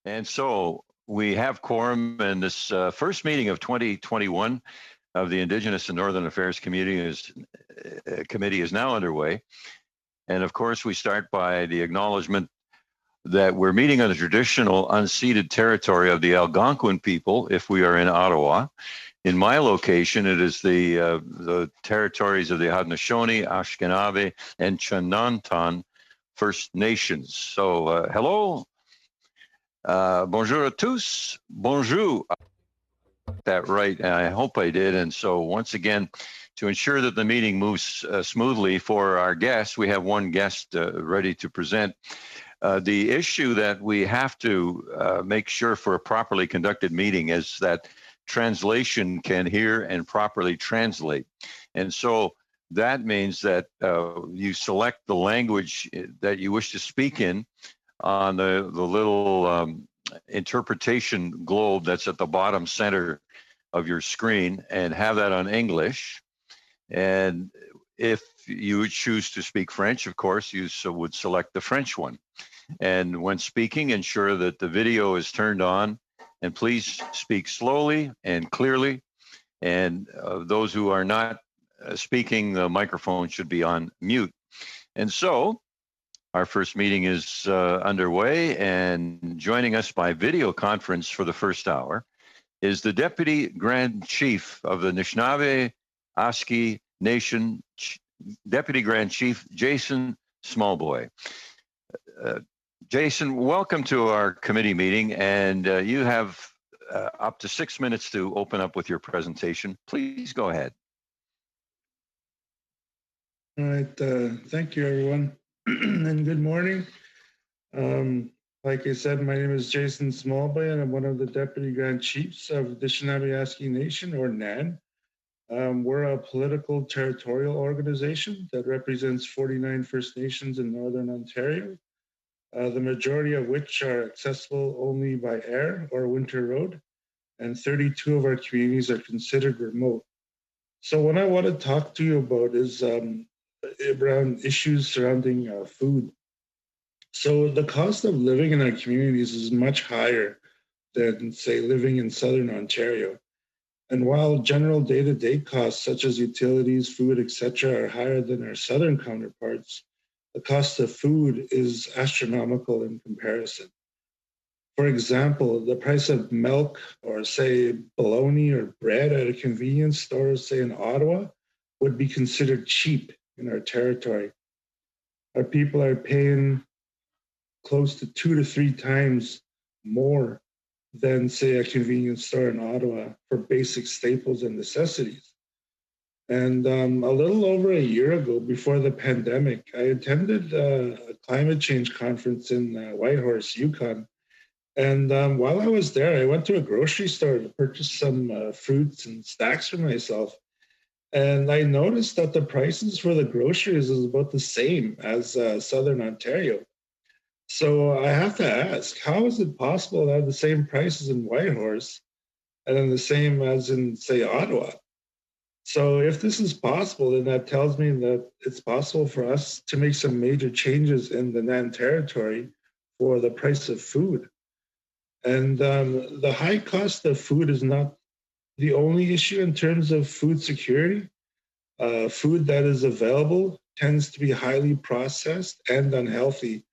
And so we have quorum, and this first meeting of 2021 of the Indigenous and Northern Affairs Committee is now underway. And of course, we start by the acknowledgement that we're meeting on the traditional unceded territory of the Algonquin people if we are in Ottawa. In my location, it is the territories of the Haudenosaunee, Anishinaabe, and Chinantan First Nations. So hello. Bonjour à tous. Bonjour. That right. I hope I did. And so once again, to ensure that the meeting moves smoothly for our guests, we have one guest ready to present. The issue that we have to make sure for a properly conducted meeting is that translation can hear and properly translate. And so that means that you select the language that you wish to speak in on the little interpretation globe that's at the bottom center of your screen, and have that on English. And if you would choose to speak French, of course, you would select the French one. And when speaking, ensure that the video is turned on, and please speak slowly and clearly. And those who are not speaking, the microphone should be on mute. And so our first meeting is underway, and joining us by video conference for the first hour is the Deputy Grand Chief of the Anishinaabe Oski Nation, Deputy Grand Chief Jason Smallboy. Jason, welcome to our committee meeting, and you have up to 6 minutes to open up with your presentation. Please go ahead. All right, thank you, everyone, and good morning. Like I said, my name is Jason Smallboy, and I'm one of the Deputy Grand Chiefs of the Anishinaabe Oski Nation, or NAN. We're a political territorial organization that represents 49 First Nations in Northern Ontario, the majority of which are accessible only by air or winter road, and 32 of our communities are considered remote. So what I want to talk to you about is around issues surrounding food. So the cost of living in our communities is much higher than, say, living in Southern Ontario. And while general day-to-day costs such as utilities, food, etc., are higher than our Southern counterparts, the cost of food is astronomical in comparison. For example, the price of milk or, say, bologna or bread at a convenience store, say, in Ottawa, would be considered cheap in our territory. Our people are paying close to 2 to 3 times more than, say, a convenience store in Ottawa for basic staples and necessities. And a little over a year ago, before the pandemic, I attended a climate change conference in Whitehorse, Yukon. And while I was there, I went to a grocery store to purchase some fruits and snacks for myself. And I noticed that the prices for the groceries is about the same as Southern Ontario. So I have to ask, how is it possible to have the same prices in Whitehorse and then the same as in, say, Ottawa? So if this is possible, then that tells me that it's possible for us to make some major changes in the NAN territory for the price of food. And the high cost of food is not the only issue in terms of food security. Food that is available tends to be highly processed and unhealthy.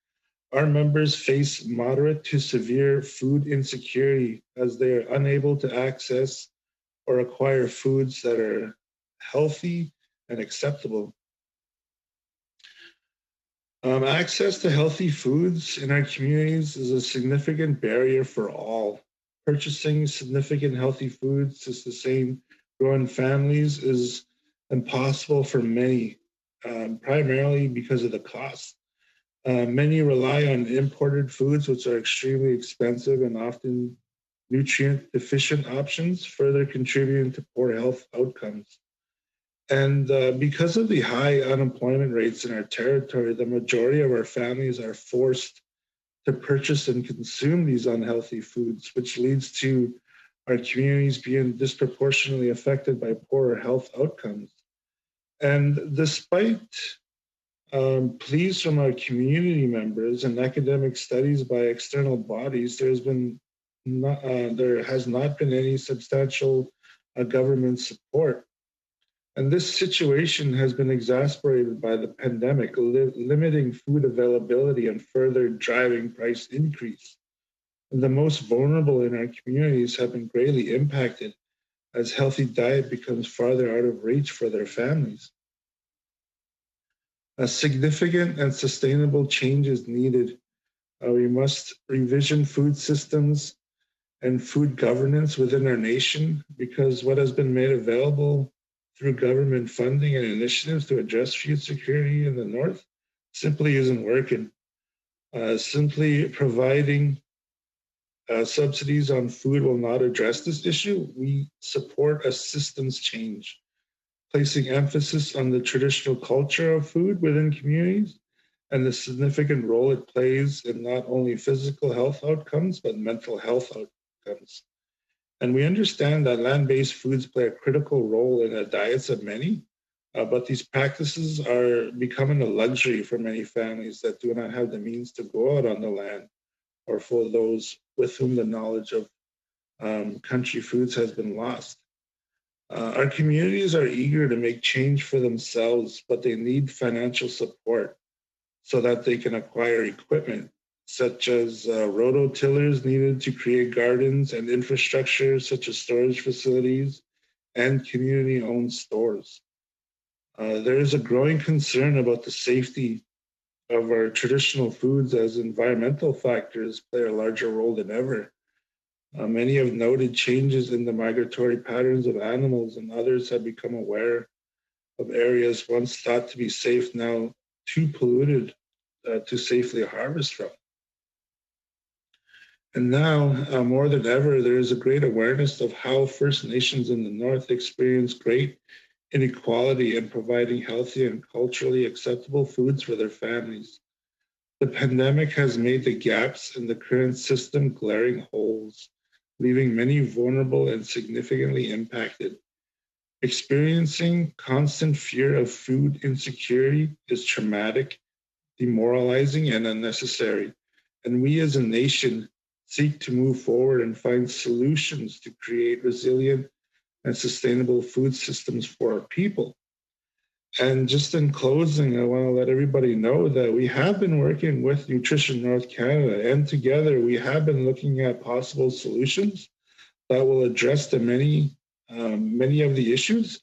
Our members face moderate to severe food insecurity as they are unable to access or acquire foods that are healthy and acceptable. Access to healthy foods in our communities is a significant barrier for all. Purchasing significant healthy foods to sustain growing families is impossible for many, primarily because of the cost. Many rely on imported foods, which are extremely expensive and often nutrient deficient options, further contributing to poor health outcomes. And because of the high unemployment rates in our territory, the majority of our families are forced to purchase and consume these unhealthy foods, which leads to our communities being disproportionately affected by poorer health outcomes. And despite Pleas from our community members and academic studies by external bodies, there has not been any substantial government support. And this situation has been exacerbated by the pandemic, limiting food availability and further driving price increase. And the most vulnerable in our communities have been greatly impacted as healthy diet becomes farther out of reach for their families. A significant and sustainable change is needed. We must revision food systems and food governance within our nation because what has been made available through government funding and initiatives to address food security in the North simply isn't working. Simply providing subsidies on food will not address this issue. We support a systems change, placing emphasis on the traditional culture of food within communities and the significant role it plays in not only physical health outcomes, but mental health outcomes. And we understand that land-based foods play a critical role in the diets of many, but these practices are becoming a luxury for many families that do not have the means to go out on the land, or for those with whom the knowledge of country foods has been lost. Our communities are eager to make change for themselves, but they need financial support so that they can acquire equipment such as rototillers needed to create gardens and infrastructure such as storage facilities and community-owned stores. There is a growing concern about the safety of our traditional foods as environmental factors play a larger role than ever. Many have noted changes in the migratory patterns of animals, and others have become aware of areas once thought to be safe now too polluted to safely harvest from. And now, more than ever, there is a great awareness of how First Nations in the North experience great inequality in providing healthy and culturally acceptable foods for their families. The pandemic has made the gaps in the current system glaring holes, leaving many vulnerable and significantly impacted. Experiencing constant fear of food insecurity is traumatic, demoralizing, and unnecessary. And we as a nation seek to move forward and find solutions to create resilient and sustainable food systems for our people. And just in closing, I want to let everybody know that we have been working with Nutrition North Canada, and together we have been looking at possible solutions that will address the many of the issues.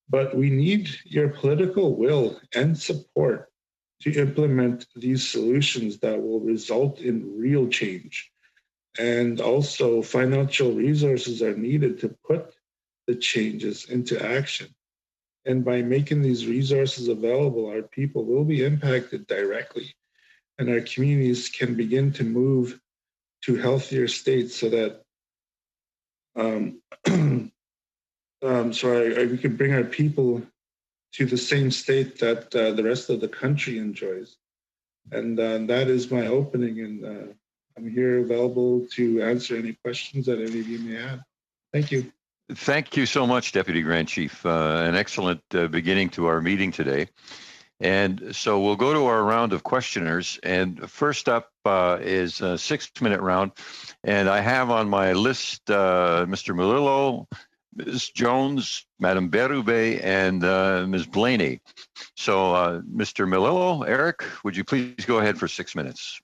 But we need your political will and support to implement these solutions that will result in real change. And also, financial resources are needed to put the changes into action. And by making these resources available, our people will be impacted directly, and our communities can begin to move to healthier states so that we can bring our people to the same state that the rest of the country enjoys. And that is my opening, and I'm here available to answer any questions that any of you may have. Thank you. Thank you so much, Deputy Grand Chief. An excellent beginning to our meeting today. And so we'll go to our round of questioners. And first up is a 6-minute round. And I have on my list Mr. Melillo, Ms. Jones, Madam Berube, and Ms. Blaney. So Mr. Melillo, Eric, would you please go ahead for 6 minutes?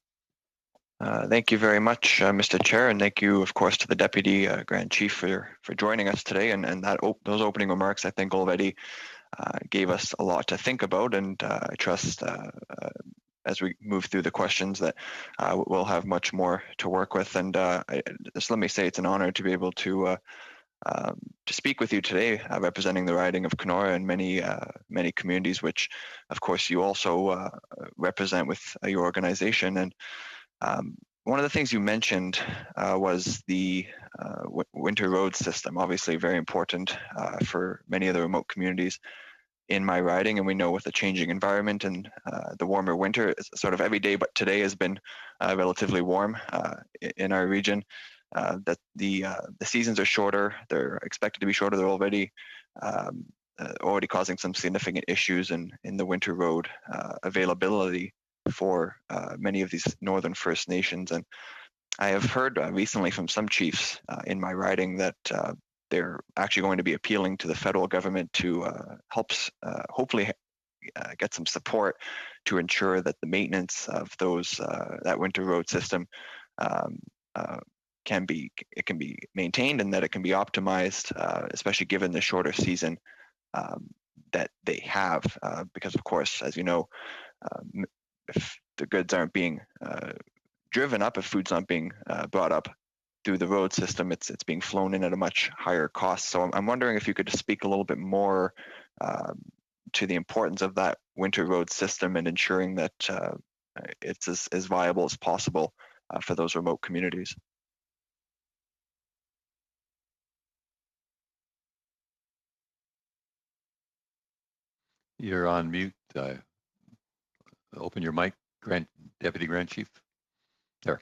Thank you very much, Mr. Chair, and thank you, of course, to the Deputy Grand Chief for joining us today. And those opening remarks, I think, already gave us a lot to think about, and I trust as we move through the questions that we'll have much more to work with. And just let me say it's an honor to be able to speak with you today, representing the riding of Kenora and many communities, which, of course, you also represent with your organization. And one of the things you mentioned was the winter road system, obviously very important for many of the remote communities in my riding. And we know with the changing environment and the warmer winter, it's sort of every day, but today has been relatively warm in our region, that the seasons are shorter. They're expected to be shorter. They're already already causing some significant issues in the winter road availability for many of these northern First Nations. And I have heard recently from some chiefs in my riding that they're actually going to be appealing to the federal government to hopefully get some support to ensure that the maintenance of those that winter road system can be maintained and that it can be optimized, especially given the shorter season that they have, because of course, as you know, if the goods aren't being driven up, if food's not being brought up through the road system, it's being flown in at a much higher cost. So I'm wondering if you could speak a little bit more to the importance of that winter road system and ensuring that it's as viable as possible for those remote communities. You're on mute. Open your mic, Deputy Grand Chief. There.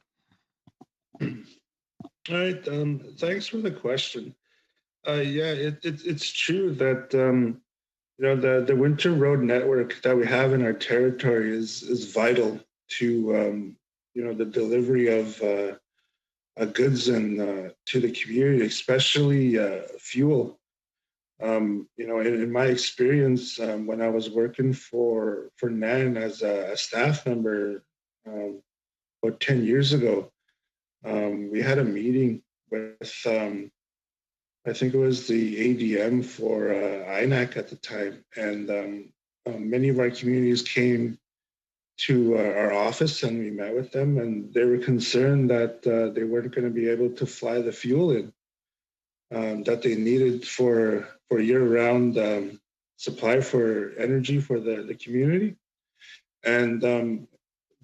All right. Thanks for the question. Yeah, it's true that the winter road network that we have in our territory is vital to the delivery of goods and to the community, especially fuel. In my experience, when I was working for NAN as a staff member about 10 years ago, we had a meeting with, I think it was the ADM for INAC at the time. And many of our communities came to our office and we met with them, and they were concerned that they weren't going to be able to fly the fuel in that they needed for year-round supply for energy for the community. And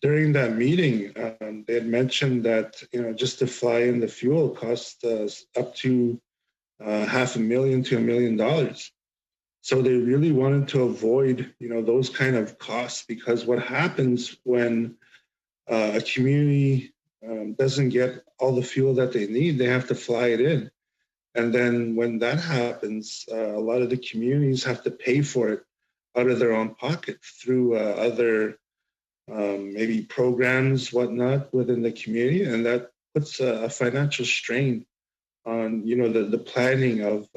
during that meeting, they had mentioned that just to fly in the fuel cost up to $500,000 to $1 million. So they really wanted to avoid those kind of costs, because what happens when a community doesn't get all the fuel that they need, they have to fly it in. And then when that happens, a lot of the communities have to pay for it out of their own pocket through other maybe programs, whatnot, within the community. And that puts a financial strain on, the planning of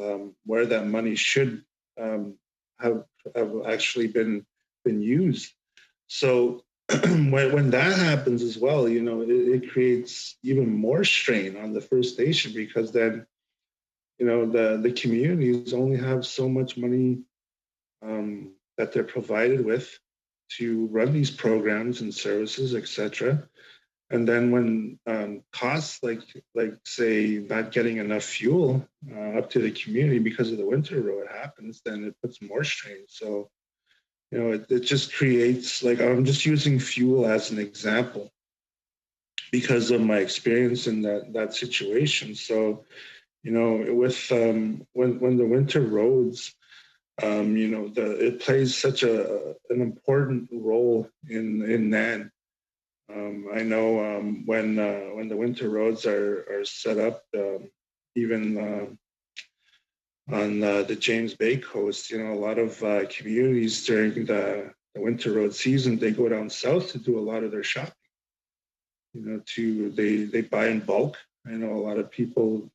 where that money should have actually been used. So when that happens as well, it creates even more strain on the First Nation, because then the communities only have so much money that they're provided with to run these programs and services, etc. And then when costs like say not getting enough fuel up to the community because of the winter road happens, then it puts more strain. So it just creates, like, I'm just using fuel as an example because of my experience in that situation. So with when the winter roads, it plays such an important role in NAN. I know when the winter roads are set up, even on the James Bay coast, a lot of communities during the winter road season, they go down south to do a lot of their shopping. They buy in bulk. I know a lot of people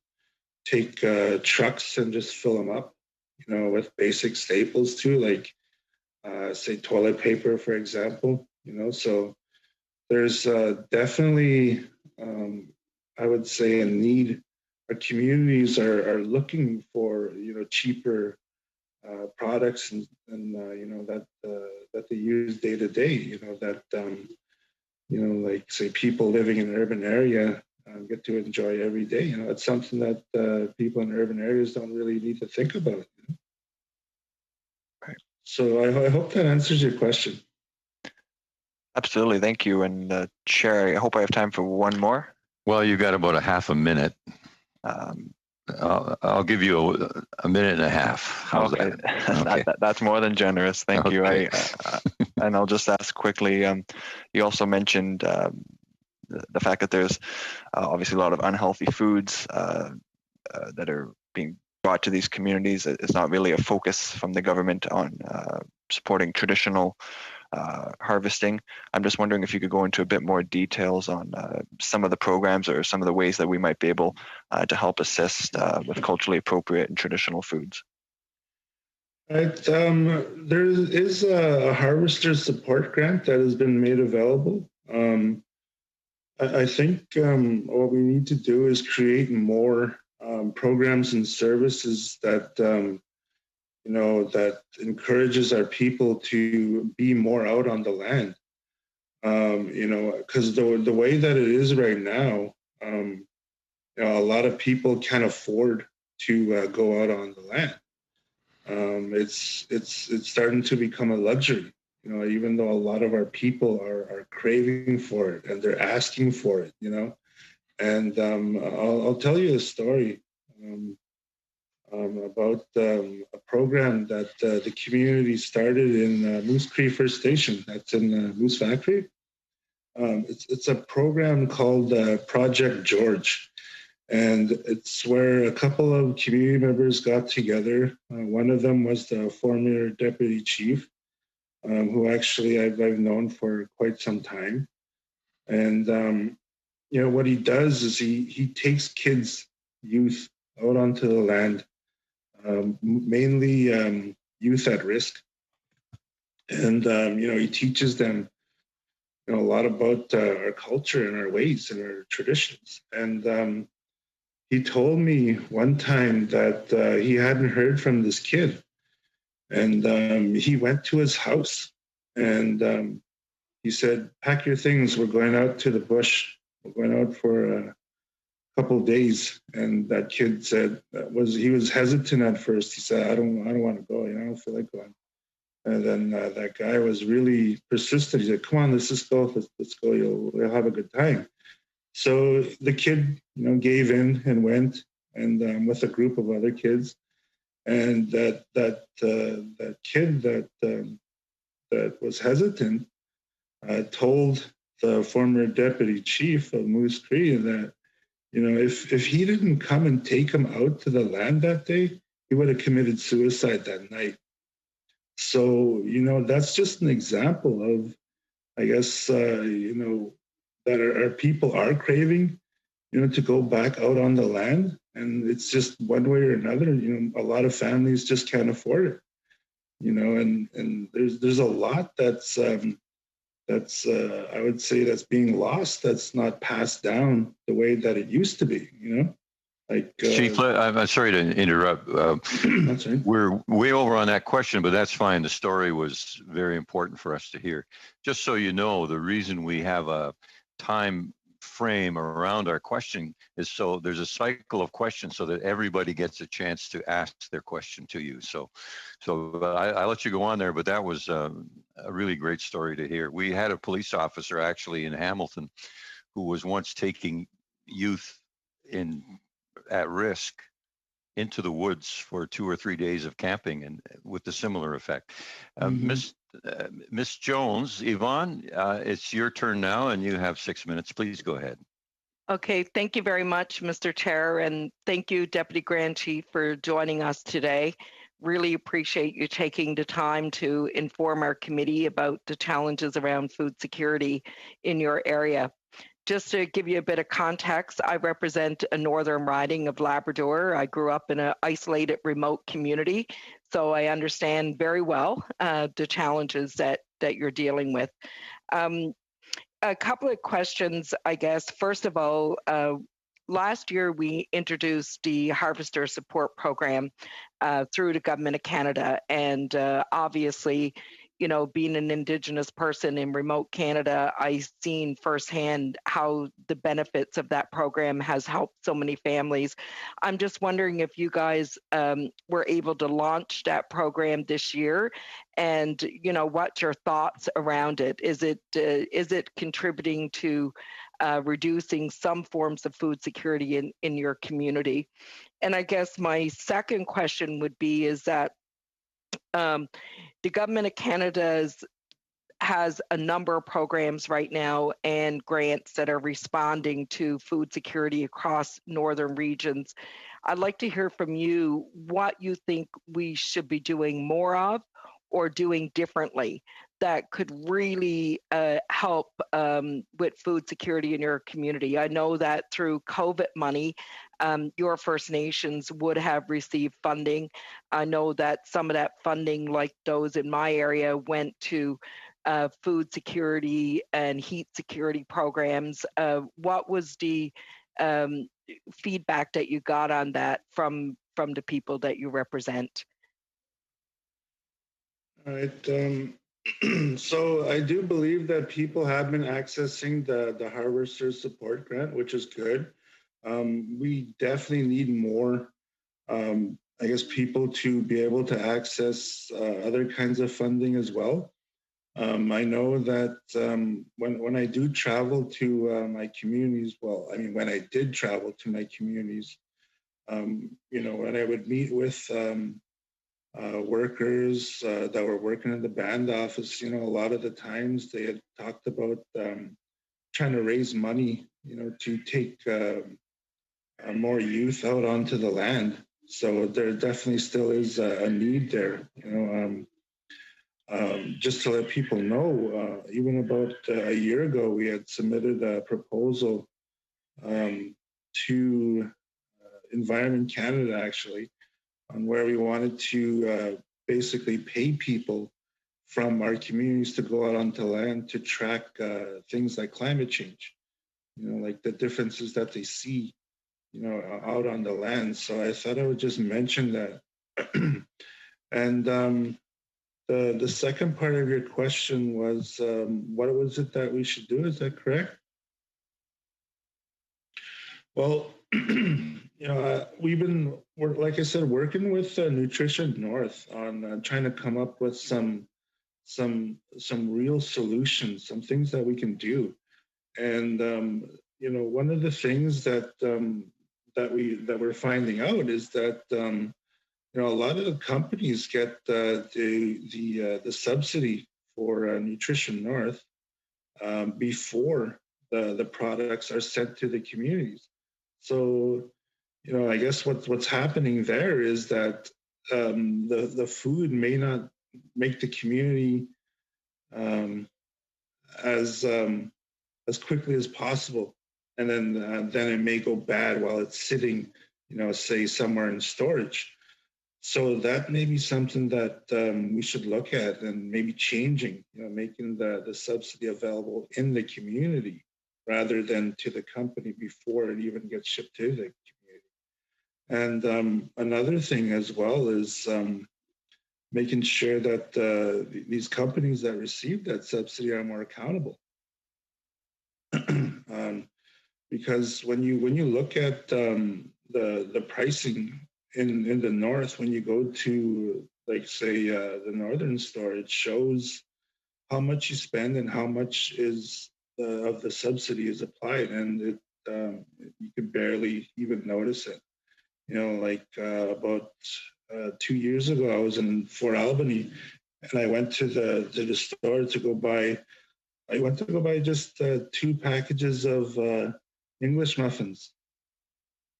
take trucks and just fill them up, with basic staples too, like say toilet paper, for example. So there's definitely, I would say, a need. Our communities are looking for cheaper products and that they use day to day. Like say people living in an urban area get to enjoy every day. It's something that people in urban areas don't really need to think about. Right. So I hope that answers your question. Absolutely, thank you. And Chair, I hope I have time for one more. Well, you've got about a half a minute. I'll give you a minute and a half. How's okay. that? Okay. That's more than generous. Thank you. And I'll just ask quickly. You also mentioned the fact that there's obviously a lot of unhealthy foods that are being brought to these communities. It's not really a focus from the government on supporting traditional harvesting. I'm just wondering if you could go into a bit more details on some of the programs or some of the ways that we might be able to help assist with culturally appropriate and traditional foods. Right. There is a harvester support grant that has been made available. I think what we need to do is create more programs and services that that encourages our people to be more out on the land. Because the way that it is right now, a lot of people can't afford to go out on the land. It's starting to become a luxury. Even though a lot of our people are craving for it and they're asking for it. And I'll tell you a story. About a program that the community started in Moose Cree First Station. That's in Moose Factory. It's a program called Project George, and it's where a couple of community members got together. One of them was the former deputy chief, who actually I've known for quite some time. And what he does is he takes kids, youth, out onto the land. Mainly youth at risk. And, he teaches them, a lot about our culture and our ways and our traditions. And he told me one time that he hadn't heard from this kid. And he went to his house and he said, pack your things. We're going out to the bush. We're going out for couple of days, and that kid said he was hesitant at first. He said, I don't want to go. I don't feel like going. And then that guy was really persistent. He said, come on, let's just go. Let's go. We'll have a good time. So the kid, gave in and went, and with a group of other kids. And that kid that was hesitant told the former deputy chief of Moose Cree that, if he didn't come and take him out to the land that day, he would have committed suicide that night. So, that's just an example of, I guess, that our people are craving, to go back out on the land. And it's just one way or another, a lot of families just can't afford it, and there's a lot that's I would say that's being lost. That's not passed down the way that it used to be. Chief, I'm sorry to interrupt. That's right. We're way over on that question, but that's fine. The story was very important for us to hear. Just so you know, the reason we have a time frame around our question is so there's a cycle of questions so that everybody gets a chance to ask their question to you. So I let you go on there, but that was a really great story to hear. We had a police officer actually in Hamilton who was once taking youth at risk into the woods for 2 or 3 days of camping, and with a similar effect. Miss Jones, Yvonne, it's your turn now, and you have 6 minutes. Please go ahead. Okay, thank you very much, Mr. Chair, and thank you, Deputy Grand Chief, for joining us today. Really appreciate you taking the time to inform our committee about the challenges around food security in your area. Just to give you a bit of context, I represent a northern riding of Labrador. I grew up in an isolated, remote community, so I understand very well the challenges that you're dealing with. A couple of questions, I guess. First of all, last year we introduced the Harvester Support Program through the Government of Canada, and obviously, being an Indigenous person in remote Canada, I've seen firsthand how the benefits of that program has helped so many families. I'm just wondering if you guys were able to launch that program this year, and what's your thoughts around it? Is it contributing to reducing some forms of food security in your community? And I guess my second question would be is that the Government of Canada's has a number of programs right now and grants that are responding to food security across northern regions. I'd like to hear from you what you think we should be doing more of or doing differently that could really help with food security in your community. I know that through COVID money, your First Nations would have received funding. I know that some of that funding, like those in my area, went to food security and heat security programs. What was the feedback that you got on that from the people that you represent? All right. So I do believe that people have been accessing the Harvester Support Grant, which is good. We definitely need more, I guess, people to be able to access other kinds of funding as well. I know that when I do travel to my communities, well, I mean, when I did travel to my communities, when I would meet with workers that were working in the band office, a lot of the times they had talked about trying to raise money, to take more youth out onto the land. So there definitely still is a need there, just to let people know, even about a year ago, we had submitted a proposal to Environment Canada, actually, on where we wanted to basically pay people from our communities to go out onto land to track things like climate change, like the differences that they see, out on the land. So I thought I would just mention that. And the second part of your question was, what was it that we should do? Is that correct? Well, we've been, like I said, working with Nutrition North on trying to come up with some real solutions, some things that we can do. And one of the things that we're finding out is that a lot of the companies get the subsidy for Nutrition North before the products are sent to the communities. So, I guess what's happening there is that the food may not make the community as quickly as possible, and then it may go bad while it's sitting, say somewhere in storage. So that may be something that we should look at and maybe changing, making the subsidy available in the community rather than to the company before it even gets shipped to the community. And another thing as well is making sure that these companies that receive that subsidy are more accountable. Because when you look at the pricing in the north, when you go to, like, say, the northern store, it shows how much you spend and how much is of the subsidy is applied, and you can barely even notice it. About 2 years ago, I was in Fort Albany, and I went to the store to go buy. I went to go buy just 2 packages of English muffins.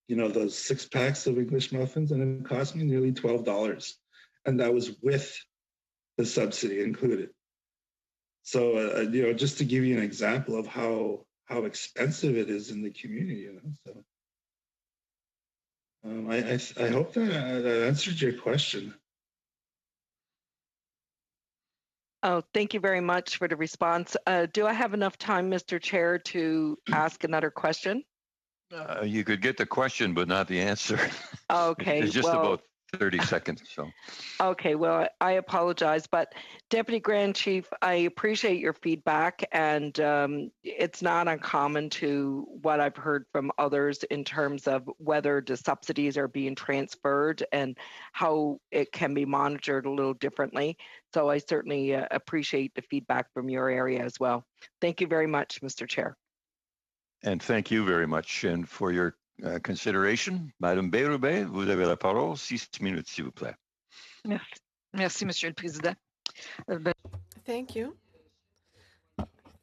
Those 6 packs of English muffins, and it cost me nearly $12, and that was with the subsidy included. So, just to give you an example of how expensive it is in the community, So, I hope that answered your question. Oh, thank you very much for the response. Do I have enough time, Mr. Chair, to ask another question? You could get the question, but not the answer. Okay. It's just about 30 seconds. So. Okay, well, I apologize, but Deputy Grand Chief, I appreciate your feedback, and it's not uncommon to what I've heard from others in terms of whether the subsidies are being transferred and how it can be monitored a little differently. So I certainly appreciate the feedback from your area as well. Thank you very much, Mr. Chair. And thank you very much. And for your consideration, Madame Bérubé, vous avez la parole, 6 minutes, s'il vous plaît. Merci, Monsieur le Président. Thank you.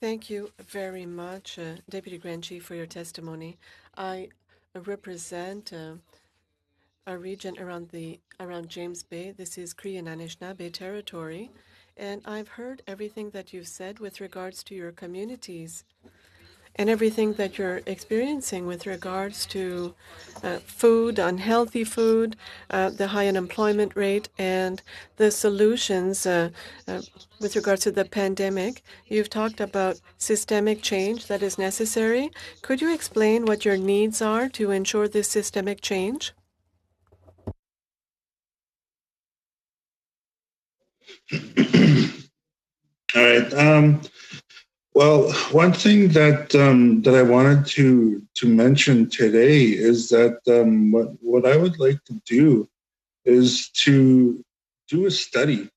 Thank you very much, Deputy Grand Chief, for your testimony. I represent a region around James Bay. This is Cree and Anishinaabe territory, and I've heard everything that you've said with regards to your communities and everything that you're experiencing with regards to food, unhealthy food, the high unemployment rate, and the solutions with regards to the pandemic. You've talked about systemic change that is necessary. Could you explain what your needs are to ensure this systemic change? All right. Well, one thing that I wanted to mention today is that what I would like to do is to do a study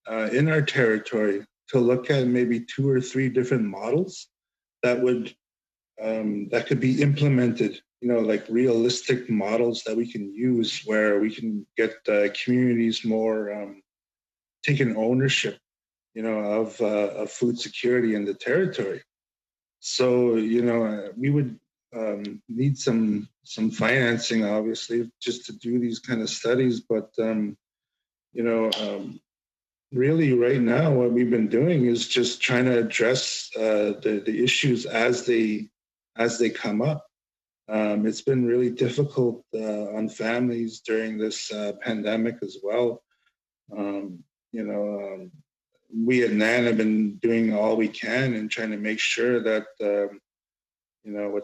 in our territory to look at maybe 2 or 3 different models that would that could be implemented. You know, like realistic models that we can use where we can get communities more taking ownership, you know, of food security in the territory. So, you know, we would need some financing, obviously, just to do these kind of studies. But you know, really, right now, what we've been doing is just trying to address the issues as they come up. It's been really difficult on families during this pandemic as well. You know. We at NAN have been doing all we can and trying to make sure that you know,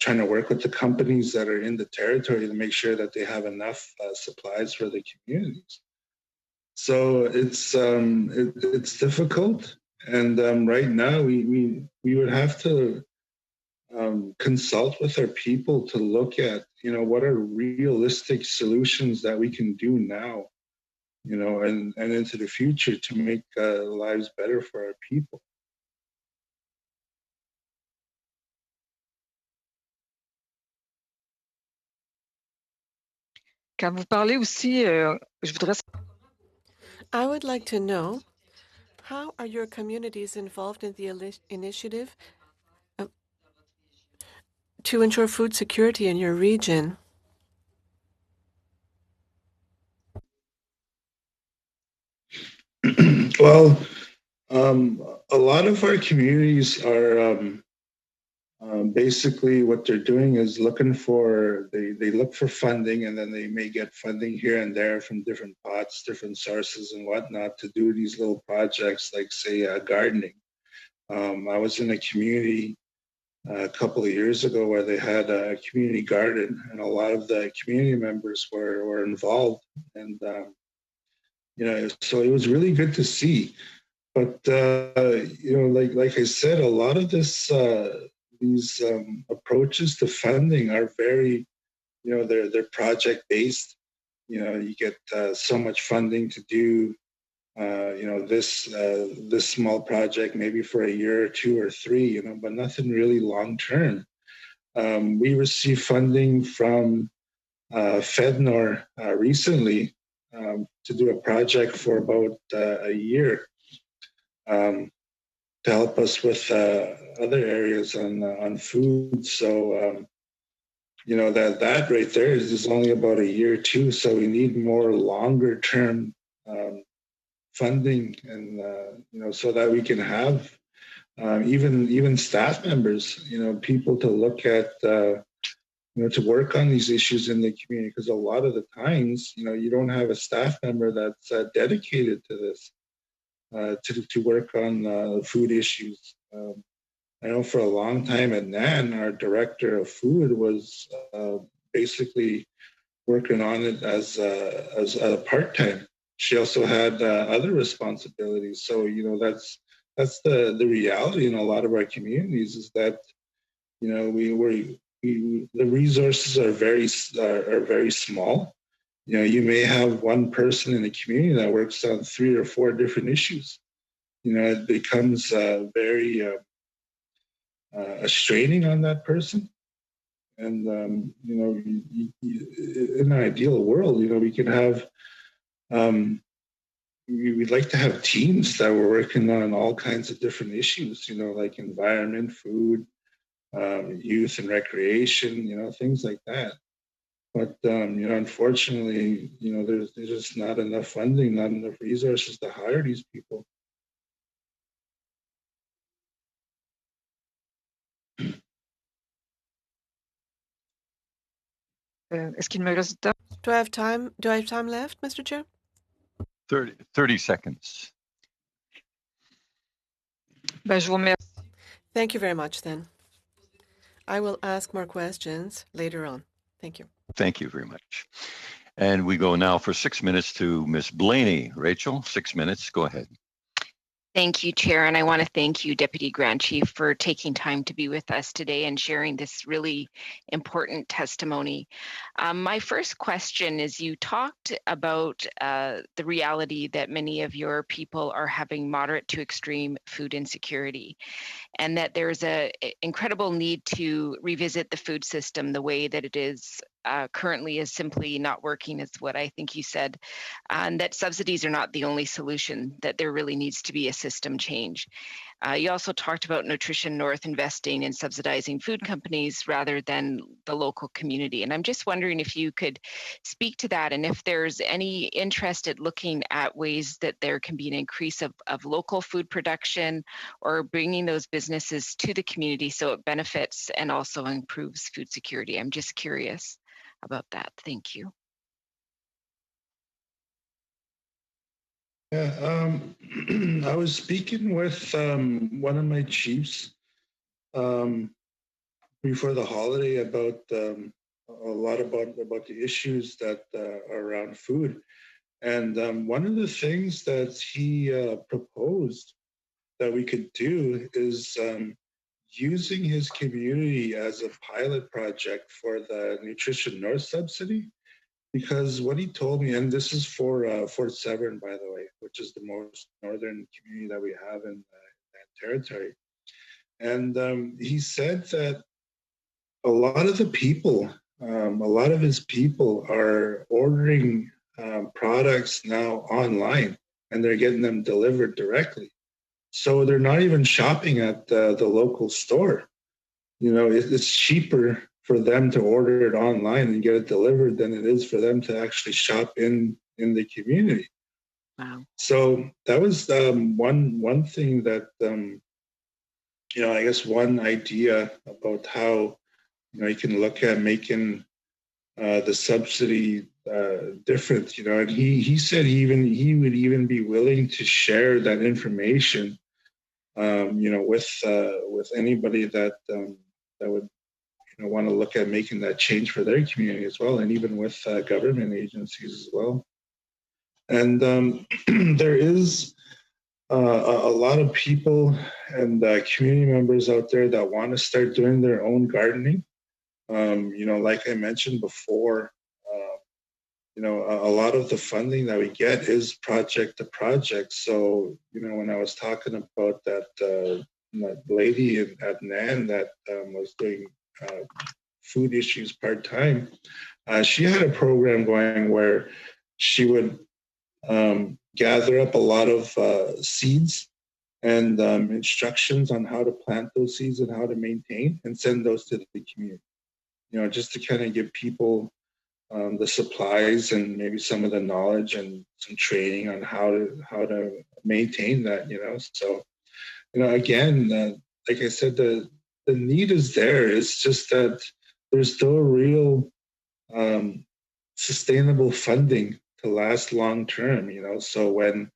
trying to work with the companies that are in the territory to make sure that they have enough supplies for the communities. So it's difficult, and right now we would have to consult with our people to look at, you know, what are realistic solutions that we can do now, you know, and into the future to make lives better for our people. Quand vous parlez aussi, je voudrais I would like to know, how are your communities involved in the initiative to ensure food security in your region? Well, a lot of our communities are basically what they're doing is looking for they look for funding, and then they may get funding here and there from different pots, different sources, and whatnot to do these little projects, like say gardening. I was in a community a couple of years ago where they had a community garden, and a lot of the community members were involved, and you know, so it was really good to see. But you know, like I said, a lot of these approaches to funding are very, you know, they're project based. You know, you get so much funding to do, you know, this small project maybe for a year or 2 or 3, you know, but nothing really long term. We received funding from FedNor recently to do a project for about a year. To help us with other areas on food. So you know, that right there is only about a year too. So we need more longer term funding, and you know, so that we can have even staff members, you know, people to look at. You know, to work on these issues in the community, because a lot of the times, you know, you don't have a staff member that's dedicated to this. To work on food issues. I know for a long time at NAN, our director of food was basically working on it as a part-time. She also had other responsibilities. So, you know, that's the reality in a lot of our communities, is that, you know, the resources are very small. You know, you may have one person in the community that works on 3 or 4 different issues. You know, it becomes very straining on that person. And you know, in an ideal world, you know, we could have we'd like to have teams that were working on all kinds of different issues, like environment, food, youth and recreation, things like that. But unfortunately, there's just not enough funding, not enough resources to hire these people. Est-ce qu'il me reste du temps? Do I have time? Do I have time left, Mr. Chair? 30 seconds. Ben, je vous remercie. Thank you very much, then. I will ask more questions later on. Thank you. Thank you very much. And we go now for 6 minutes to Ms. Blaney. Rachel, 6 minutes. Go ahead. Thank you, Chair, and I want to thank you, Deputy Grand Chief, for taking time to be with us today and sharing this really important testimony. My first question is, you talked about the reality that many of your people are having moderate to extreme food insecurity, and that there's an incredible need to revisit the food system the way that it is currently is simply not working, is what I think you said, and that subsidies are not the only solution, that there really needs to be a system change. You also talked about Nutrition North investing in subsidizing food companies rather than the local community. And I'm just wondering if you could speak to that, and if there's any interest at looking at ways that there can be an increase of local food production, or bringing those businesses to the community so it benefits and also improves food security. I'm just curious about that. Thank you. Yeah, I was speaking with one of my chiefs before the holiday about a lot about the issues that are around food. And one of the things that he proposed that we could do is using his community as a pilot project for the Nutrition North subsidy. Because what he told me, and this is for Fort Severn, by the way, which is the most northern community that we have in that territory. And he said that a lot of the people, a lot of his people are ordering products now online, and they're getting them delivered directly. So they're not even shopping at the local store. It's cheaper for them to order it online and get it delivered than it is for them to actually shop in the community. Wow. So that was one thing that I guess one idea about how you can look at making the subsidy different. And he said he would even be willing to share that information with anybody that would want to look at making that change for their community as well, and even with government agencies as well. And there is a lot of people and community members out there that want to start doing their own gardening. Like I mentioned before, a lot of the funding that we get is project to project. So, when I was talking about that lady at NAN that was doing food issues part-time, she had a program going where she would gather up a lot of seeds and instructions on how to plant those seeds and how to maintain, and send those to the community, just to kind of give people the supplies and maybe some of the knowledge and some training on how to maintain that. So again, like I said, the need is there. It's just that there's still real sustainable funding to last long term. So when,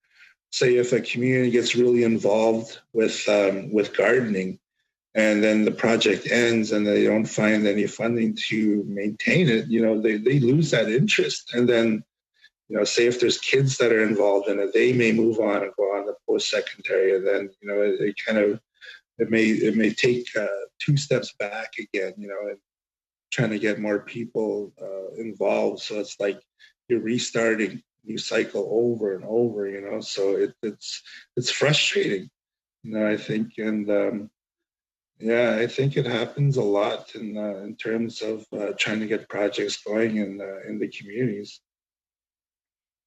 say, if a community gets really involved with gardening, and then the project ends and they don't find any funding to maintain it, they lose that interest. And then, say if there's kids that are involved in it, they may move on and go on to post-secondary, and then, it may take 2 steps back again, and trying to get more people involved. So it's like you're restarting, you cycle over and over, so it's frustrating, I think. And I think it happens a lot in terms of trying to get projects going in the communities.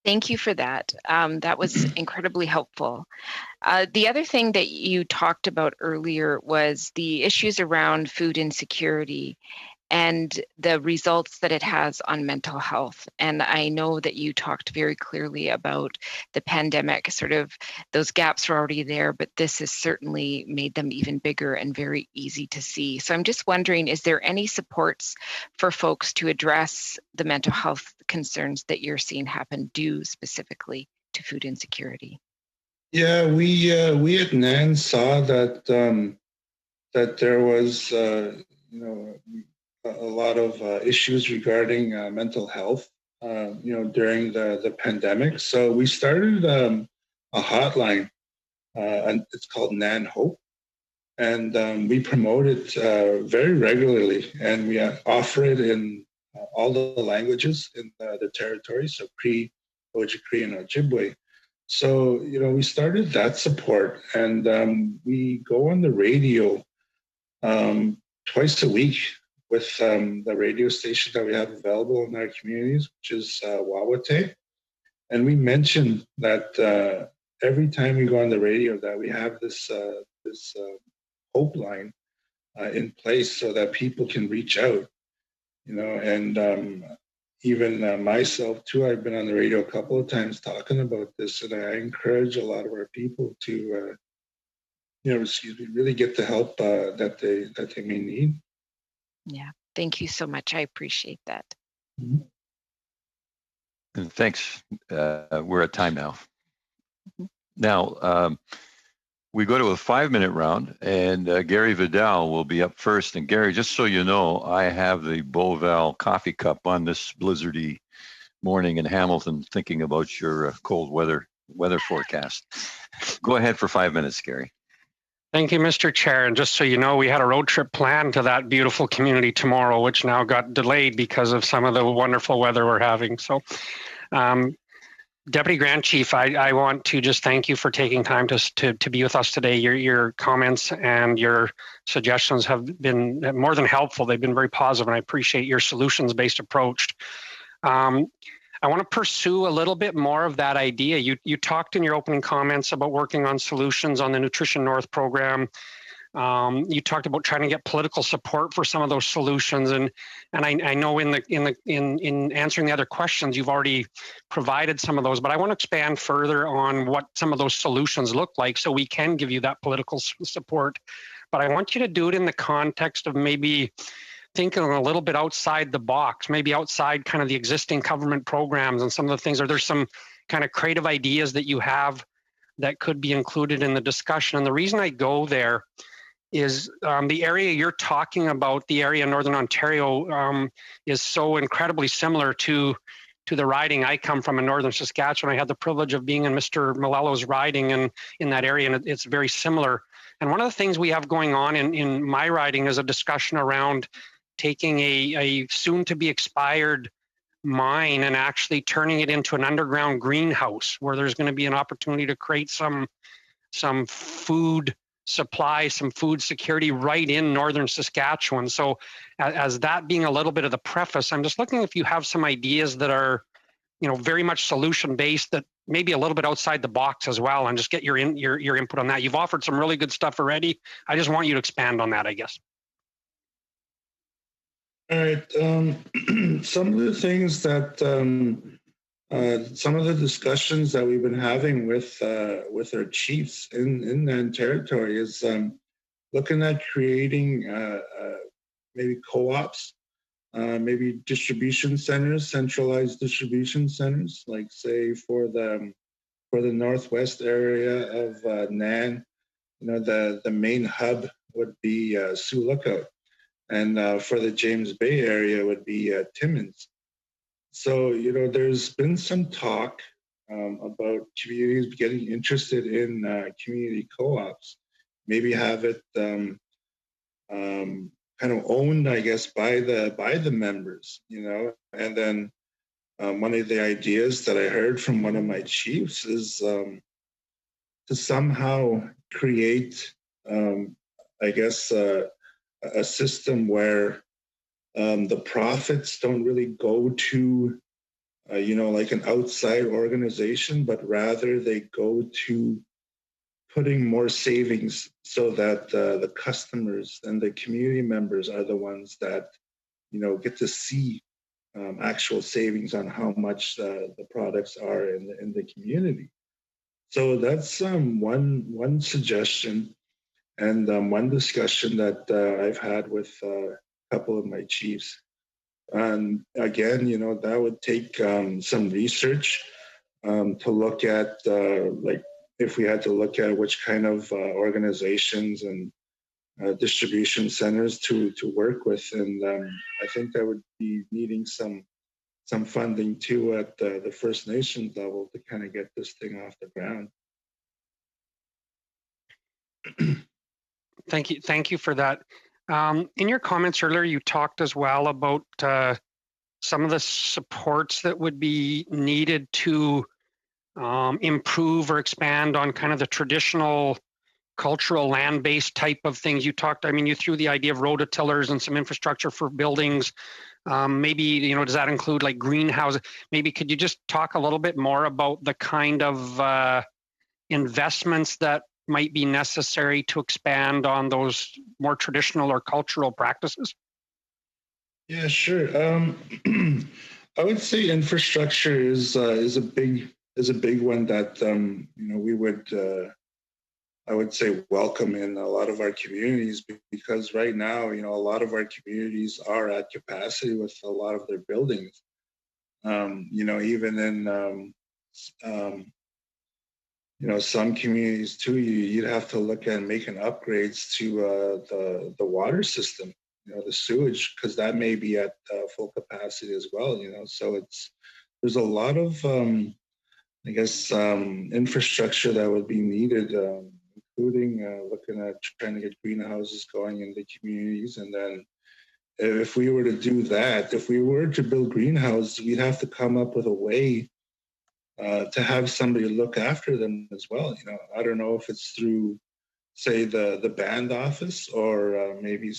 Thank you for that. That was incredibly helpful. The other thing that you talked about earlier was the issues around food insecurity and the results that it has on mental health. And I know that you talked very clearly about the pandemic, sort of those gaps were already there, but this has certainly made them even bigger and very easy to see. So I'm just wondering, is there any supports for folks to address the mental health concerns that you're seeing happen due specifically to food insecurity? Yeah, we at NAN saw that that there was a lot of issues regarding mental health during the pandemic. So we started a hotline, and it's called NAN Hope, and we promote it very regularly, and we offer it in all the languages in the territory, so Cree, Ojibwe, and Ojibwe. So, we started that support, and we go on the radio twice a week with the radio station that we have available in our communities, which is Wawate. And we mentioned that every time we go on the radio that we have this hope line in place so that people can reach out, and even myself too, I've been on the radio a couple of times talking about this, and I encourage a lot of our people to, really get the help that they may need. Yeah, thank you so much. I appreciate that. Mhm. And thanks. We're at time now. Mm-hmm. Now, we go to a 5-minute round, and Gary Vidal will be up first. And Gary, just so you know, I have the Beauval coffee cup on this blizzardy morning in Hamilton, thinking about your cold weather forecast. Go ahead for 5 minutes, Gary. Thank you, Mr. Chair. And just so you know, we had a road trip planned to that beautiful community tomorrow, which now got delayed because of some of the wonderful weather we're having. So, Deputy Grand Chief, I want to just thank you for taking time to be with us today. Your comments and your suggestions have been more than helpful. They've been very positive, and I appreciate your solutions-based approach. I want to pursue a little bit more of that idea. You talked in your opening comments about working on solutions on the Nutrition North program. You talked about trying to get political support for some of those solutions, and I know in answering the other questions you've already provided some of those, but I want to expand further on what some of those solutions look like so we can give you that political support. But I want you to do it in the context of maybe thinking a little bit outside the box, maybe outside kind of the existing government programs and some of the things. Are there some kind of creative ideas that you have that could be included in the discussion? And the reason I go there is the area you're talking about, the area in Northern Ontario, is so incredibly similar to the riding I come from in Northern Saskatchewan. I had the privilege of being in Mr. Malello's riding in that area, and it's very similar. And one of the things we have going on in my riding is a discussion around taking a soon-to-be expired mine and actually turning it into an underground greenhouse where there's going to be an opportunity to create some food supply, some food security right in Northern Saskatchewan. So as that being a little bit of the preface, I'm just looking if you have some ideas that are, very much solution-based, that maybe a little bit outside the box as well, and just get your input on that. You've offered some really good stuff already. I just want you to expand on that, I guess. All right. Some of the things that, some of the discussions that we've been having with our chiefs in that territory is looking at creating maybe co-ops, maybe distribution centers, centralized distribution centers, like say for the northwest area of NAN, the main hub would be Sioux Lookout. And for the James Bay area would be Timmins. So, there's been some talk about communities getting interested in community co-ops, maybe have it kind of owned, I guess, by the members, And then one of the ideas that I heard from one of my chiefs is to somehow create, I guess, a system where the profits don't really go to like an outside organization, but rather they go to putting more savings so that the customers and the community members are the ones that, get to see actual savings on how much the products are in the community. So that's one suggestion and one discussion that I've had with a couple of my chiefs. And again, that would take some research to look at, like, if we had to look at which kind of organizations and distribution centers to work with. And I think that would be needing some funding too at the First Nations level to kind of get this thing off the ground. Thank you for that. In your comments earlier, you talked as well about some of the supports that would be needed to improve or expand on kind of the traditional cultural land-based type of things. You threw the idea of rototillers and some infrastructure for buildings. Maybe, does that include like greenhouses? Maybe could you just talk a little bit more about the kind of investments that might be necessary to expand on those more traditional or cultural practices? Yeah, sure. I would say infrastructure is a big one that we would I would say welcome in a lot of our communities, because right now a lot of our communities are at capacity with a lot of their buildings. Even in some communities too, you'd have to look at making upgrades to the water system, the sewage, because that may be at full capacity as well. So there's a lot of infrastructure that would be needed, including looking at trying to get greenhouses going in the communities. And then if we were to do that, if we were to build greenhouses, we'd have to come up with a way to have somebody look after them as well. I don't know if it's through, say, the band office, or maybe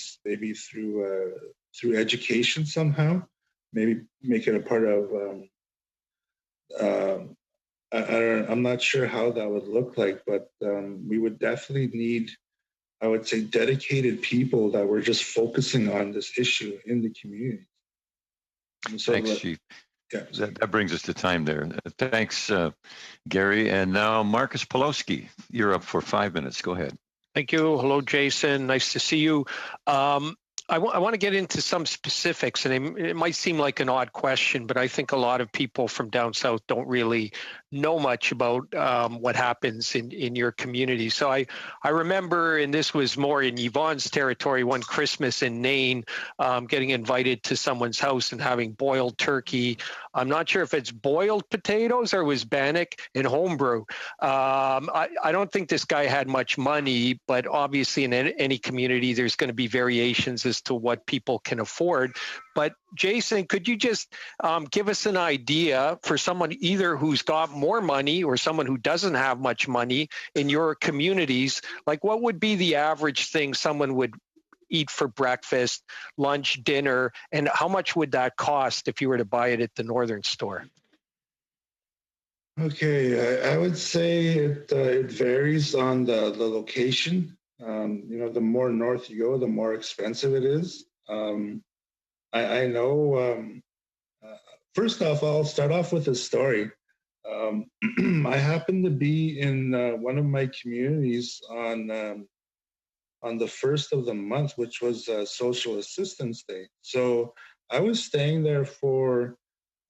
through education somehow. Maybe make it a part of. I'm not sure how that would look like, but we would definitely need, I would say, dedicated people that were just focusing on this issue in the community. So Thanks, Chief. Yeah. That brings us to time there. Thanks, Gary. And now Marcus Pawlowski, you're up for 5 minutes. Go ahead. Thank you. Hello, Jason. Nice to see you. I want to get into some specifics, and it might seem like an odd question, but I think a lot of people from down south don't really know much about what happens in your community. So I remember, and this was more in Yvonne's territory, one Christmas in Nain, getting invited to someone's house and having boiled turkey. I'm not sure if it's boiled potatoes or was bannock and homebrew. I don't think this guy had much money, but obviously in any community, there's going to be variations as to what people can afford. But Jason, could you just give us an idea for someone either who's got more money or someone who doesn't have much money in your communities, like what would be the average thing someone would eat for breakfast, lunch, dinner, and how much would that cost if you were to buy it at the Northern store? Okay, I would say it varies on the location. The more north you go, the more expensive it is. I know, first off, I'll start off with a story. I happened to be in one of my communities on the first of the month, which was Social Assistance Day. So I was staying there for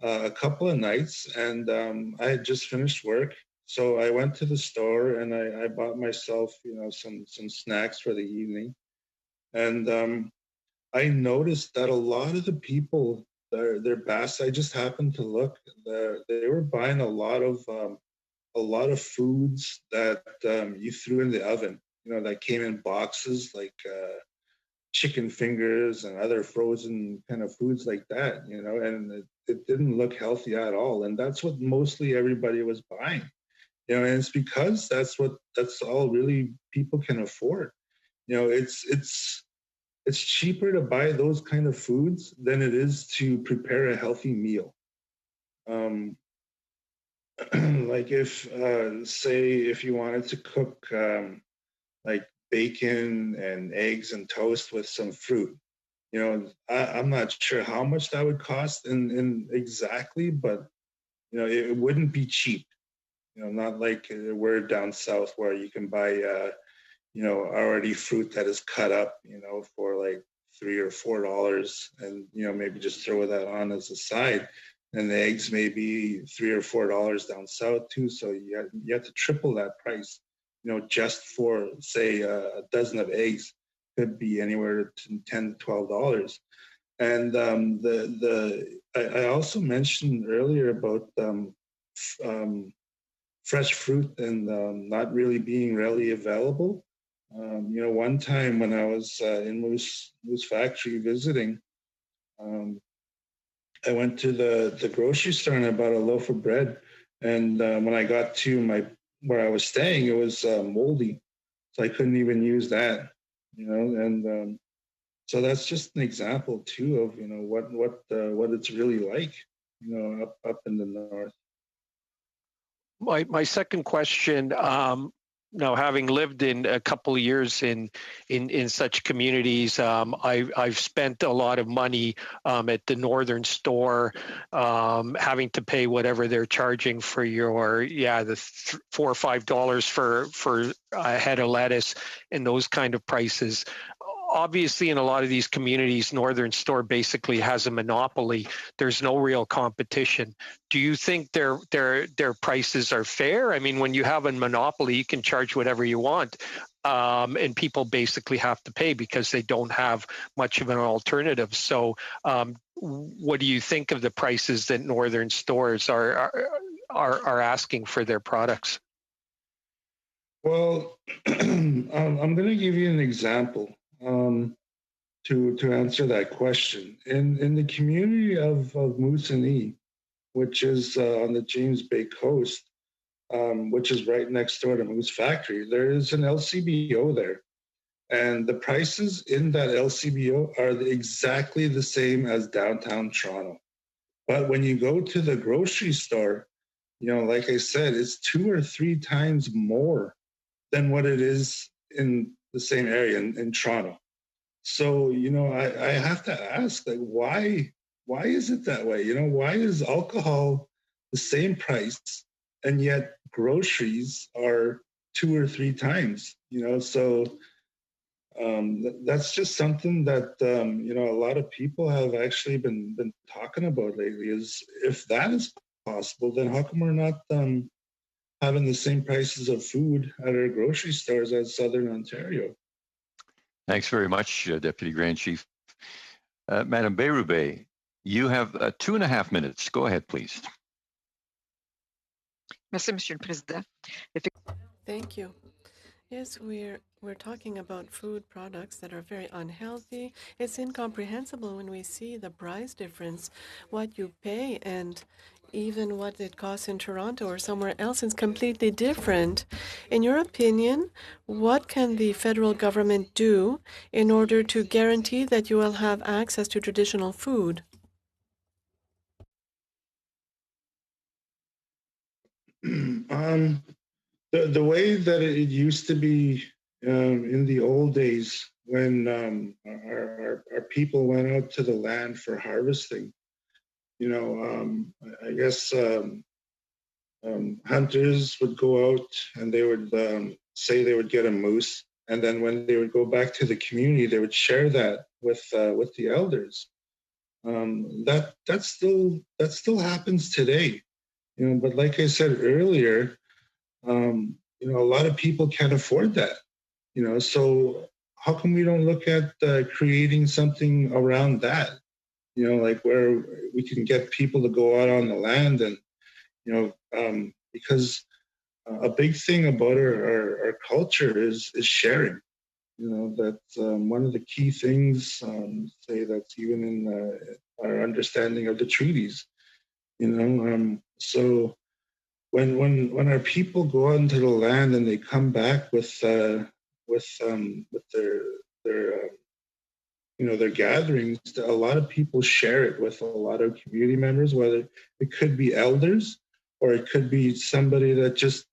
a couple of nights, and I had just finished work. So I went to the store and I bought myself, some snacks for the evening. And I noticed that a lot of the people, their baskets, I just happened to look, they were buying a lot of foods that you threw in the oven, that came in boxes, like chicken fingers and other frozen kind of foods like that, and it didn't look healthy at all. And that's what mostly everybody was buying, and it's because that's all really people can afford. It's cheaper to buy those kind of foods than it is to prepare a healthy meal. Like if, say, if you wanted to cook like bacon and eggs and toast with some fruit, I'm not sure how much that would cost in exactly, but it wouldn't be cheap. Not like we're down south where you can buy already fruit that is cut up, for like $3 or $4, and maybe just throw that on as a side. And the eggs may be $3 or $4 down south too, so you have to triple that price. Just for say a dozen of eggs could be anywhere to $10 to $12. And I also mentioned earlier about fresh fruit and not really being readily available. One time when I was in Moose Factory visiting, I went to the grocery store and I bought a loaf of bread. And when I got to where I was staying, it was moldy, so I couldn't even use that. And so that's just an example too of what it's really like, up in the north. My second question, now having lived in a couple of years in such communities, I've spent a lot of money at the northern store, having to pay whatever they're charging for the $4 or $5 for a head of lettuce and those kind of prices. Obviously, in a lot of these communities, Northern Store basically has a monopoly. There's no real competition. Do you think their prices are fair? I mean, when you have a monopoly, you can charge whatever you want, and people basically have to pay because they don't have much of an alternative. So, what do you think of the prices that Northern Stores are asking for their products? Well, I'm going to give you an example. To answer that question, in the community of Moosonee, which is on the James Bay coast, which is right next door to Moose Factory, there is an LCBO there, and the prices in that LCBO are exactly the same as downtown Toronto. But when you go to the grocery store, like I said, it's 2 or 3 times more than what it is in the same area in Toronto. So, I have to ask, like, why is it that way? Why is alcohol the same price and yet groceries are 2 or 3 times, So that's just something that, a lot of people have actually been talking about lately, is if that is possible, then how come we're not having the same prices of food at our grocery stores as Southern Ontario? Thanks very much, Deputy Grand Chief. Madam Bérubé, you have 2.5 minutes. Go ahead, please. Merci, Monsieur le Président. Thank you. Yes, we're talking about food products that are very unhealthy. It's incomprehensible when we see the price difference, what you pay, and even what it costs in Toronto or somewhere else is completely different. In your opinion, what can the federal government do in order to guarantee that you will have access to traditional food? The way that it used to be in the old days when our people went out to the land for harvesting, I guess hunters would go out and they would say they would get a moose, and then when they would go back to the community, they would share that with the elders. That still happens today, but like I said earlier, a lot of people can't afford that, so how come we don't look at creating something around that, like where we can get people to go out on the land and, because a big thing about our culture is sharing, that's one of the key things, say that's even in our understanding of the treaties, so when our people go out into the land and they come back with their their gatherings, a lot of people share it with a lot of community members, whether it could be elders or it could be somebody that just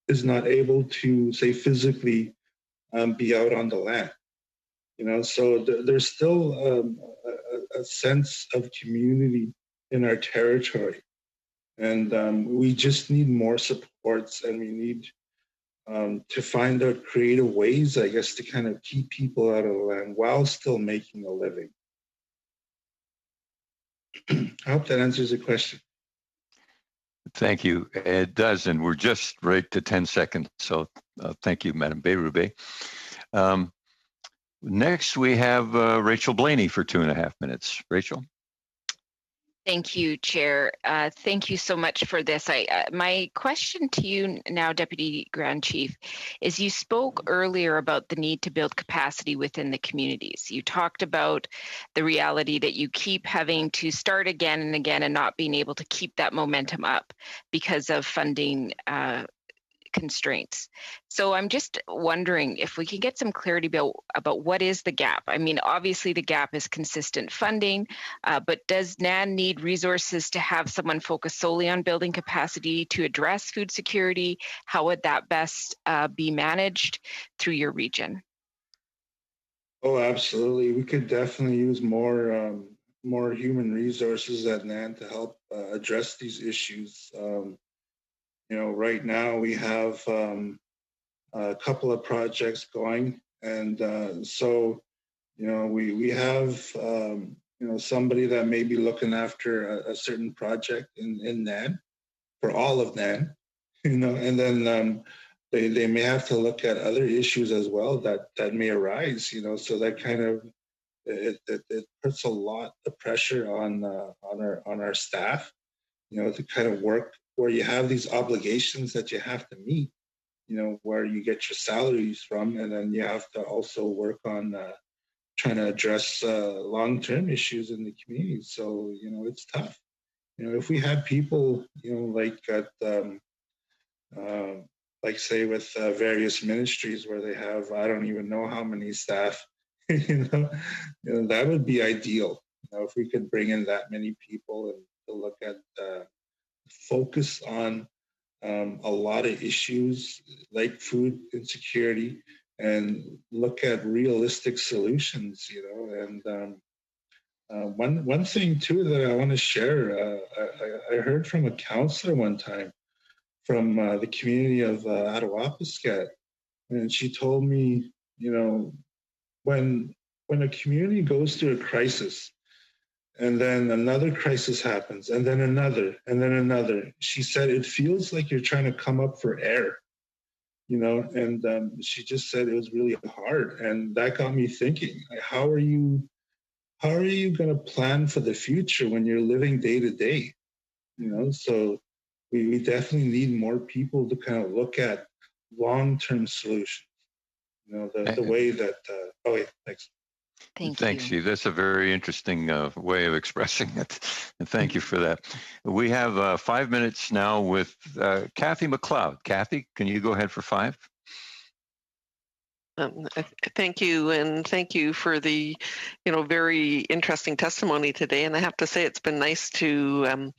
is not able to, say, physically be out on the land. So there's still a sense of community in our territory. And we just need more supports, and we need to find out creative ways, I guess, to kind of keep people out of the land while still making a living. I hope that answers the question. Thank you. It does, and we're just right to 10 seconds. So thank you, Madam Bérubé. Next, we have Rachel Blaney for 2.5 minutes. Rachel. Thank you, Chair. Thank you so much for this. My question to you now, Deputy Grand Chief, is you spoke earlier about the need to build capacity within the communities. You talked about the reality that you keep having to start again and again and not being able to keep that momentum up because of funding constraints. So I'm just wondering if we can get some clarity about what is the gap. I mean, obviously the gap is consistent funding, but does NAN need resources to have someone focus solely on building capacity to address food security? How would that best be managed through your region? Oh, absolutely. We could definitely use more human resources at NAN to help address these issues. Right now we have a couple of projects going, and so we have somebody that may be looking after a certain project in NAN for all of NAN, and then they may have to look at other issues as well that may arise, so that kind of it puts a lot of pressure on our staff, to kind of work where you have these obligations that you have to meet, where you get your salaries from, and then you have to also work on trying to address long-term issues in the community. So, it's tough. If we had people, like at, like say with various ministries where they have, I don't even know how many staff, that would be ideal. If we could bring in that many people and to look at focus on a lot of issues like food insecurity and look at realistic solutions, and one thing too that I want to share, I heard from a counselor one time from the community of Attawapiskat, and she told me, when a community goes through a crisis, and then another crisis happens, and then another, and then another. She said, it feels like you're trying to come up for air, and she just said it was really hard. And that got me thinking, how are you going to plan for the future when you're living day to day? So we definitely need more people to kind of look at long-term solutions, the way that, thanks. Thank you. That's a very interesting way of expressing it. And thank you for that. We have 5 minutes now with Kathy McLeod. Kathy, can you go ahead for 5? Thank you, and thank you for the, very interesting testimony today. And I have to say, it's been nice to,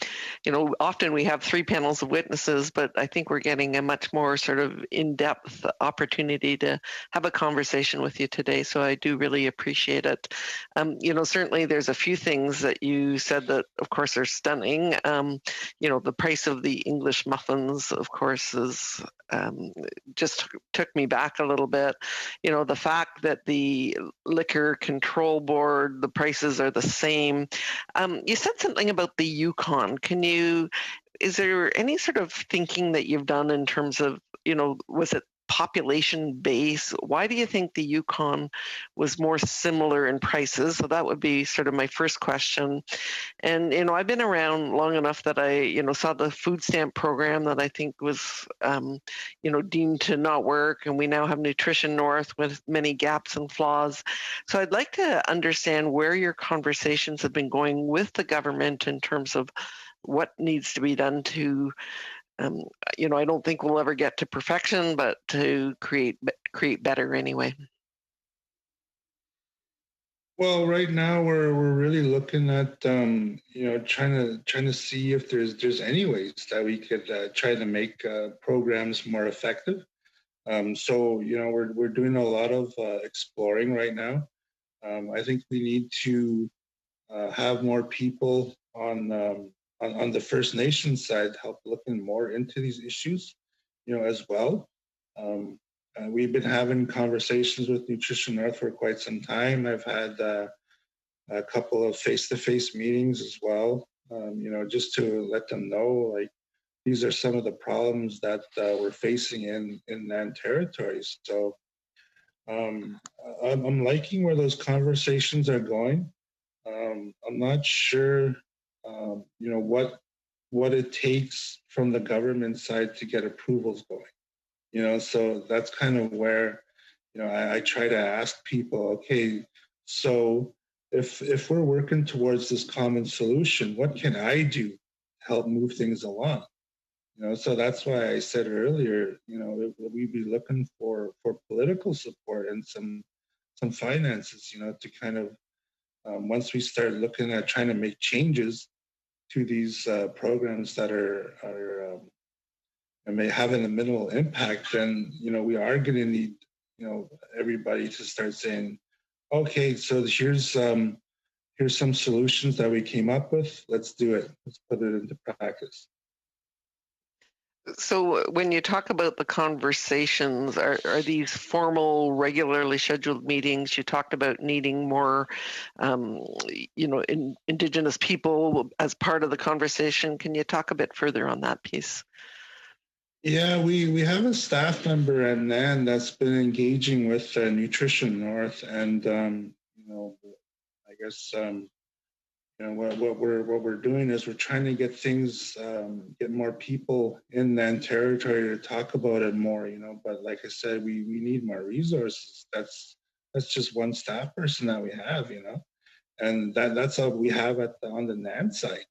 often we have 3 panels of witnesses, but I think we're getting a much more sort of in-depth opportunity to have a conversation with you today. So I do really appreciate it. Certainly there's a few things that you said that, of course, are stunning. The price of the English muffins, of course, is just took me back a little bit. The fact that the Liquor Control Board, the prices are the same. You said something about the Yukon. Is there any sort of thinking that you've done in terms of, was it population base? Why do you think the Yukon was more similar in prices? So that would be sort of my first question. And, I've been around long enough that I, saw the food stamp program that I think was, deemed to not work. And we now have Nutrition North with many gaps and flaws. So I'd like to understand where your conversations have been going with the government in terms of what needs to be done to I don't think we'll ever get to perfection, but to create better anyway. Well, right now we're really looking at trying to see if there's any ways that we could try to make programs more effective. So we're doing a lot of exploring right now. I think we need to have more people on the First Nations side help looking more into these issues, as well. Um, we've been having conversations with Nutrition North for quite some time. I've had a couple of face-to-face meetings as well, just to let them know, like, these are some of the problems that we're facing in Nan territories. So I'm liking where those conversations are going. I'm not sure, what it takes from the government side to get approvals going. So that's kind of where, I try to ask people, okay, so if we're working towards this common solution, what can I do to help move things along? So that's why I said earlier, we'd be looking for political support and some finances, to kind of once we start looking at trying to make changes to these programs that are may having a minimal impact, then we are going to need everybody to start saying, okay, so here's some solutions that we came up with. Let's do it. Let's put it into practice. So when you talk about the conversations, are these formal, regularly scheduled meetings? You talked about needing more, Indigenous people as part of the conversation. Can you talk a bit further on that piece? Yeah, we have a staff member at NAN that's been engaging with Nutrition North, and I guess what we're doing is we're trying to get things, get more people in that territory to talk about it more. But like I said, we need more resources. That's just one staff person that we have. And that's all we have on the NAN side.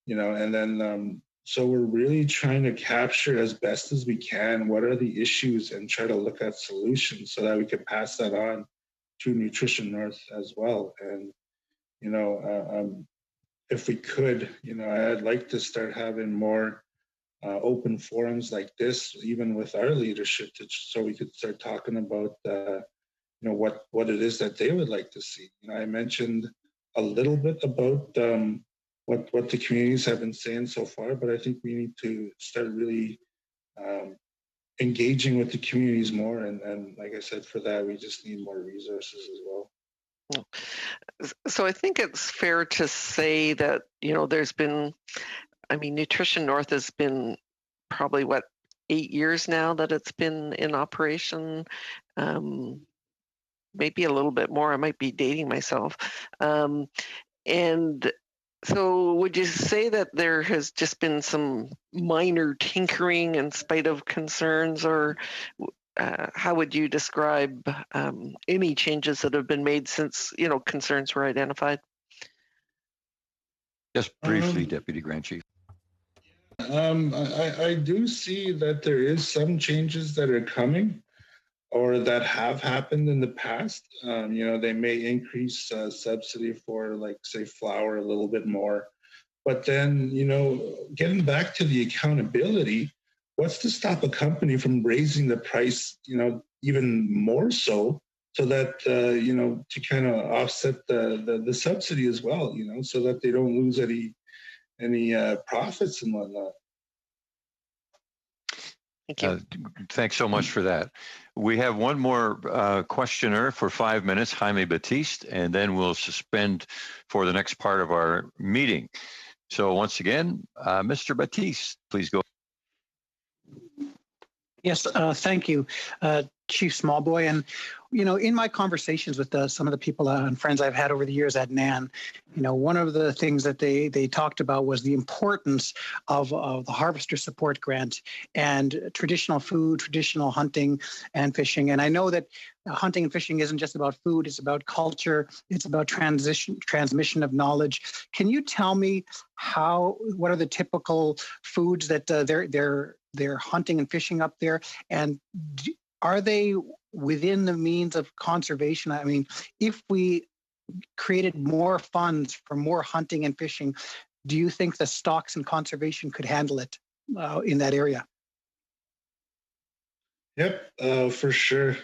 And then so we're really trying to capture as best as we can what are the issues and try to look at solutions so that we can pass that on to Nutrition North as well. And if we could, I'd like to start having more open forums like this, even with our leadership, so we could start talking about, what it is that they would like to see. I mentioned a little bit about what the communities have been saying so far, but I think we need to start really engaging with the communities more. And like I said, for that, we just need more resources as well. So I think it's fair to say that, there's been, Nutrition North has been probably 8 years now that it's been in operation. Maybe a little bit more. I might be dating myself. And so would you say that there has just been some minor tinkering in spite of concerns, or how would you describe any changes that have been made since, concerns were identified? Just briefly, Deputy Grand Chief. I do see that there is some changes that are coming or that have happened in the past. They may increase subsidy for, like, say, flour a little bit more. But then, getting back to the accountability, what's to stop a company from raising the price, even more so that, to kind of offset the subsidy as well, so that they don't lose any profits and whatnot. Thank you. Thanks so much for that. We have one more questioner for 5 minutes, Jaime Batiste, and then we'll suspend for the next part of our meeting. So once again, Mr. Batiste, please go. Yes, thank you, Chief Smallboy. And, in my conversations with some of the people and friends I've had over the years at NAN, one of the things that they talked about was the importance of the Harvester Support Grant and traditional food, traditional hunting and fishing. And I know that hunting and fishing isn't just about food, it's about culture, it's about transmission of knowledge. Can you tell me what are the typical foods that they're hunting and fishing up there, and are they within the means of conservation? I mean, if we created more funds for more hunting and fishing, do you think the stocks and conservation could handle it in that area? Yep, for sure.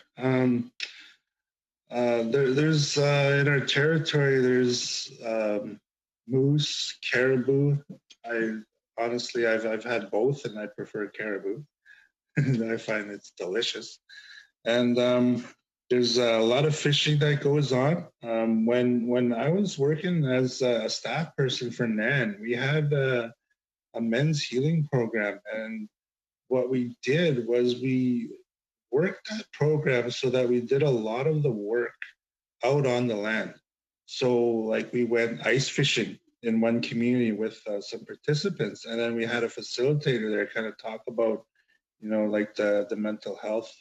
There's in our territory, there's moose, caribou. I've had both, and I prefer caribou. I find it's delicious. And there's a lot of fishing that goes on. When I was working as a staff person for NAN, we had a men's healing program, and what we did was we worked that program so that we did a lot of the work out on the land. So like we went ice fishing in one community with some participants, and then we had a facilitator there kind of talk about, like the mental health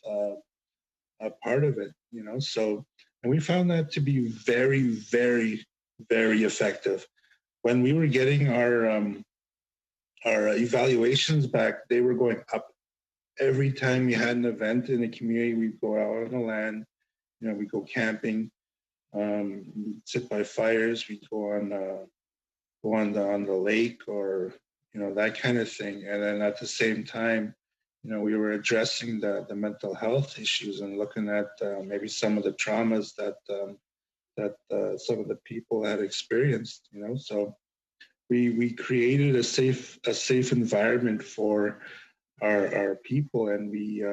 part of it, so, and we found that to be very, very, very effective. When we were getting our evaluations back, they were going up. Every time we had an event in the community, we'd go out on the land, we'd go camping, we'd sit by fires, we'd go on the lake, or that kind of thing. And then at the same time, we were addressing the mental health issues and looking at maybe some of the traumas that some of the people had experienced. So we created a safe environment for our people, and we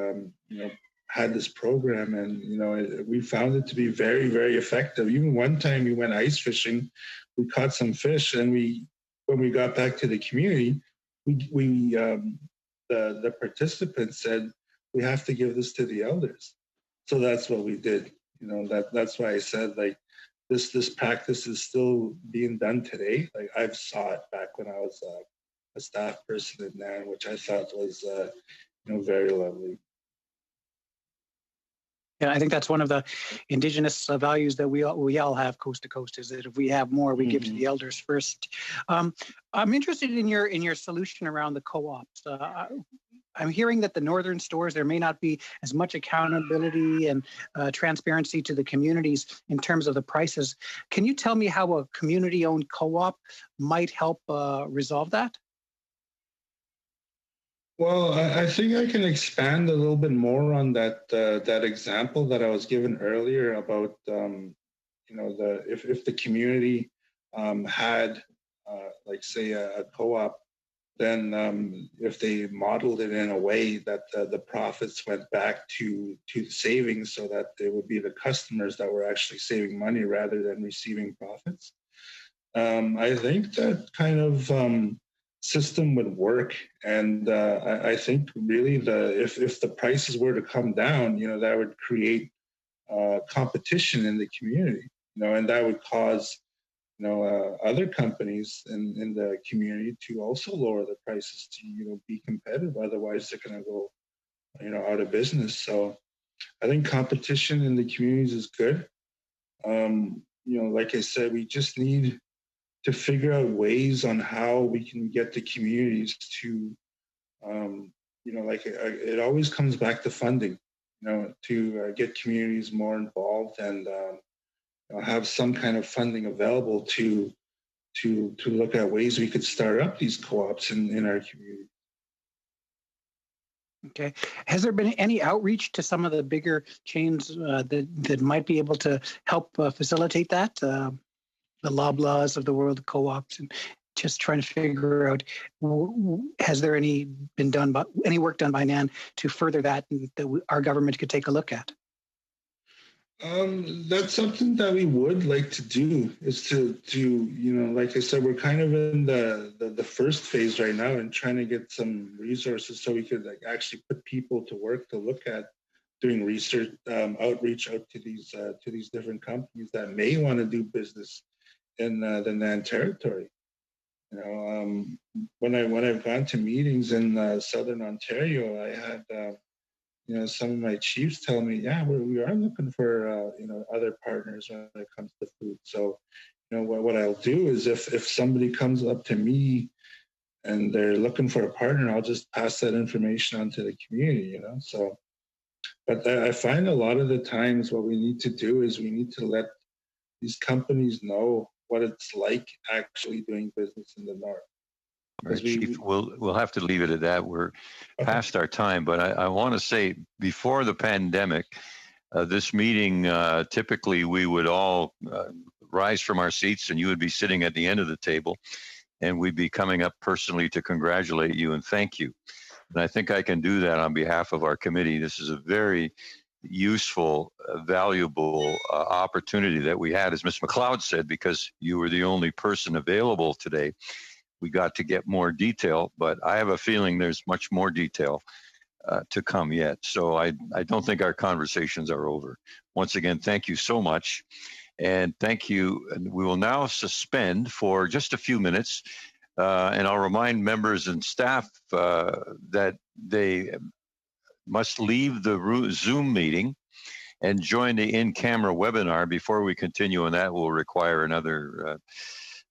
had this program, and we found it to be very, very effective. Even one time we went ice fishing, we caught some fish, and when we got back to the community, the participants said, we have to give this to the elders. So that's what we did. That's why I said, like, this practice is still being done today. Like, I've saw it back when I was a staff person in NAN, which I thought was very lovely. Yeah, I think that's one of the Indigenous values that we all have coast to coast, is that if we have more, we give to the elders first. I'm interested in your solution around the co-ops. I'm hearing that the northern stores, there may not be as much accountability and transparency to the communities in terms of the prices. Can you tell me how a community-owned co-op might help resolve that? Well, I think I can expand a little bit more on that example that I was given earlier about if the community had like say a co-op, then if they modeled it in a way that the profits went back to the savings, so that they would be the customers that were actually saving money rather than receiving profits. I think that kind of system would work, and I think really if the prices were to come down, that would create competition in the community, and that would cause other companies in the community to also lower the prices to be competitive. Otherwise, they're going to go out of business. So I think competition in the communities is good. Like I said, we just need to figure out ways on how we can get the communities to, it always comes back to funding, to get communities more involved and have some kind of funding available to look at ways we could start up these co-ops in our community. Okay. Has there been any outreach to some of the bigger chains that might be able to help facilitate that? The Loblaws of the world, the co-ops, and just trying to figure out, has there any work done by NAN to further that our government could take a look at? That's something that we would like to do, is to like I said, we're kind of in the first phase right now and trying to get some resources so we could actually put people to work to look at doing research, outreach out to these different companies that may want to do business in the NAN territory. When I've gone to meetings in Southern Ontario, I had some of my chiefs tell me, yeah, we are looking for other partners when it comes to food. So what I'll do is if somebody comes up to me and they're looking for a partner, I'll just pass that information on to the community. So, but I find a lot of the times what we need to do is we need to let these companies know what it's like actually doing business in the north. Right, Chief, we'll have to leave it at that. We're past our time, but I want to say before the pandemic, this meeting, typically we would all rise from our seats and you would be sitting at the end of the table and we'd be coming up personally to congratulate you and thank you. And I think I can do that on behalf of our committee. This is a very useful, valuable opportunity that we had, as Ms. McLeod said, because you were the only person available today. We got to get more detail, but I have a feeling there's much more detail to come yet. So I don't think our conversations are over. Once again, thank you so much. And thank you. And we will now suspend for just a few minutes. And I'll remind members and staff that they must leave the Zoom meeting and join the in-camera webinar before we continue, and that will require another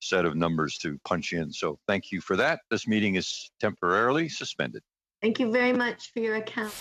set of numbers to punch in. So thank you for that. This meeting is temporarily suspended. Thank you very much for your account.